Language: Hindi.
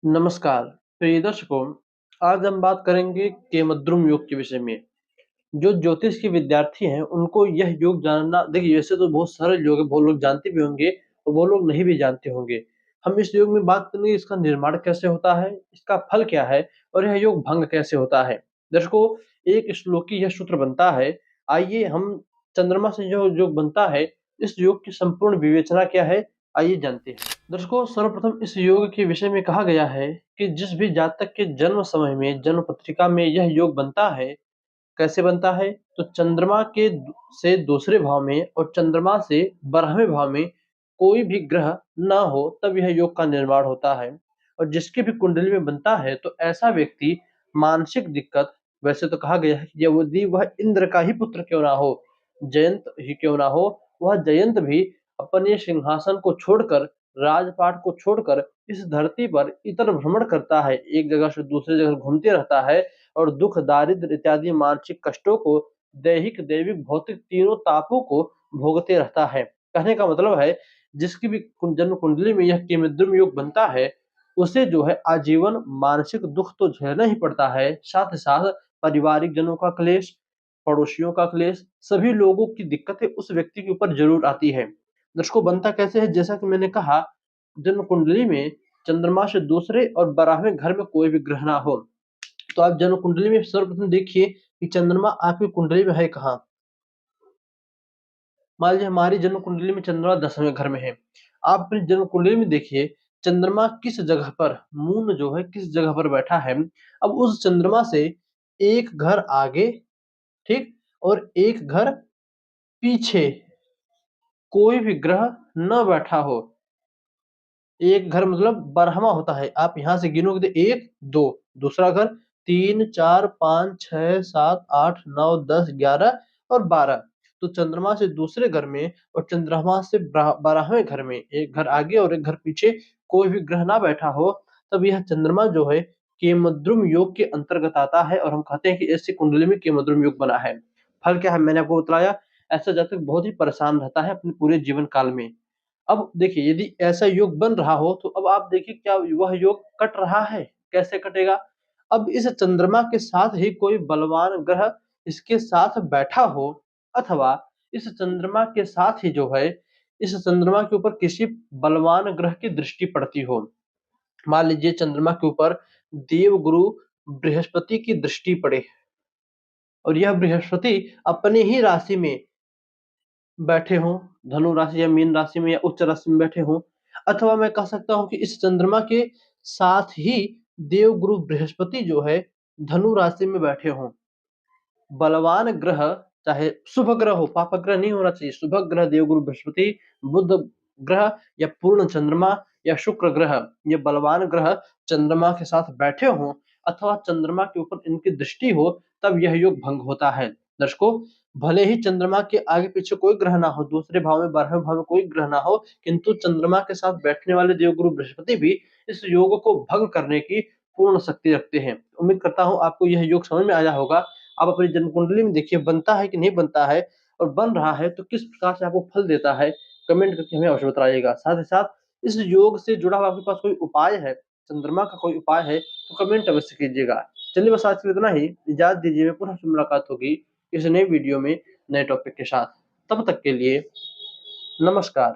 नमस्कार प्रिय दर्शकों। आज हम बात करेंगे केमद्रुम योग के विषय में। जो ज्योतिष के विद्यार्थी हैं उनको यह योग जानना, देखिए वैसे तो बहुत सरल योग है, बहुत लोग जानते भी होंगे और बहुत लोग नहीं भी जानते होंगे। हम इस योग में बात करेंगे इसका निर्माण कैसे होता है, इसका फल क्या है और यह योग भंग कैसे होता है। दर्शकों, एक श्लोकी यह सूत्र बनता है। आइए हम चंद्रमा से जो योग बनता है, इस योग की संपूर्ण विवेचना क्या है, आइए जानते हैं। दर्शकों, सर्वप्रथम इस योग के विषय में कहा गया है कि जिस भी जातक के जन्म समय में जन्म पत्रिका में यह योग बनता है, कैसे बनता है तो चंद्रमा के से दूसरे भाव में और चंद्रमा से 12वें भाव में कोई भी ग्रह ना हो तब यह योग का निर्माण होता है। और जिसकी भी कुंडली में बनता है तो ऐसा व्यक्ति मानसिक दिक्कत, वैसे तो कहा गया है कि यदि वह इंद्र का ही पुत्र क्यों ना हो, जयंत ही क्यों ना हो, वह जयंत भी अपने सिंहासन को छोड़कर, राजपाट को छोड़कर इस धरती पर इतर भ्रमण करता है, एक जगह से दूसरी जगह घूमते रहता है और दुख, दारिद्र इत्यादि मानसिक कष्टों को, दैहिक, दैविक, भौतिक तीनों तापों को भोगते रहता है। कहने का मतलब है जिसकी भी जन्म कुंडली में यह केमद्रुम योग बनता है, उसे जो है आजीवन मानसिक दुख तो झेलना ही पड़ता है, साथ ही साथ पारिवारिक जनों का क्लेश, पड़ोसियों का क्लेश, सभी लोगों की दिक्कतें उस व्यक्ति के ऊपर जरूर आती है। दर्शकों, बनता कैसे है, जैसा कि मैंने कहा, जन्म कुंडली में चंद्रमा से दूसरे और 12वें घर में कोई भी ग्रह ना हो। तो आप जन्म कुंडली में सर्वप्रथम देखिए कि चंद्रमा आपकी कुंडली में है कहाँ। मान लीजिए हमारी जन्म कुंडली में चंद्रमा 10वें घर में है। आप अपनी जन्म कुंडली में देखिए चंद्रमा किस जगह पर, मून जो है किस जगह पर बैठा है। अब उस चंद्रमा से एक घर आगे, ठीक, और एक घर पीछे कोई भी ग्रह न बैठा हो। एक घर मतलब 12वां होता है, आप यहाँ से गिनोगे तो 1 2, दूसरा घर 3 4 5 6 7 8 9 10 11 और 12। तो चंद्रमा से दूसरे घर में और चंद्रमा से 12वें घर में एक घर आगे और एक घर पीछे कोई भी ग्रह ना बैठा हो, तब यह चंद्रमा जो है केमद्रुम योग के अंतर्गत आता है और हम कहते हैं कि ऐसी कुंडली में केमद्रुम योग बना है। फल क्या है, मैंने आपको बताया। ऐसा जातक बहुत ही परेशान रहता है अपने पूरे जीवन काल में। अब देखिए यदि ऐसा योग बन रहा हो तो अब आप देखिए क्या वह योग कट रहा है, कैसे कटेगा। अब इस चंद्रमा के साथ ही कोई बलवान ग्रह इसके साथ बैठा हो, अथवा इस चंद्रमा के साथ ही जो है इस चंद्रमा के ऊपर किसी बलवान ग्रह की दृष्टि पड़ती हो। मान लीजिए चंद्रमा के ऊपर देवगुरु बृहस्पति की दृष्टि पड़े और यह बृहस्पति अपनी ही राशि में बैठे हों, धनु राशि या मीन राशि में या उच्च राशि में बैठे हों, अथवा मैं कह सकता हूँ कि इस चंद्रमा के साथ ही देवगुरु बृहस्पति जो है धनु राशि में बैठे हों। बलवान ग्रह, चाहे शुभ ग्रह हो, पाप ग्रह नहीं होना चाहिए, शुभ ग्रह देवगुरु बृहस्पति, बुध ग्रह या पूर्ण चंद्रमा या शुक्र ग्रह, ये बलवान ग्रह चंद्रमा के साथ बैठे हों अथवा चंद्रमा के ऊपर इनकी दृष्टि हो, तब यह योग भंग होता है। दर्शकों, भले ही चंद्रमा के आगे पीछे कोई ग्रह ना हो, दूसरे भाव में 12वें भाव में कोई ग्रह ना हो, किंतु चंद्रमा के साथ बैठने वाले देवगुरु बृहस्पति भी इस योग को भंग करने की पूर्ण शक्ति रखते हैं। उम्मीद करता हूँ आपको यह योग समझ में आया होगा। आप अपनी जन्म कुंडली में देखिए बनता है कि नहीं बनता है, और बन रहा है तो किस प्रकार से आपको फल देता है, कमेंट करके हमें अवश्य बताइएगा। साथ ही साथ इस योग से जुड़ा हुआ आपके पास कोई उपाय है, चंद्रमा का कोई उपाय है, तो कमेंट अवश्य कीजिएगा। चलिए बस आज के लिए इतना ही, इजाजत दीजिए, पुनः से मुलाकात होगी इस नए वीडियो में नए टॉपिक के साथ। तब तक के लिए नमस्कार।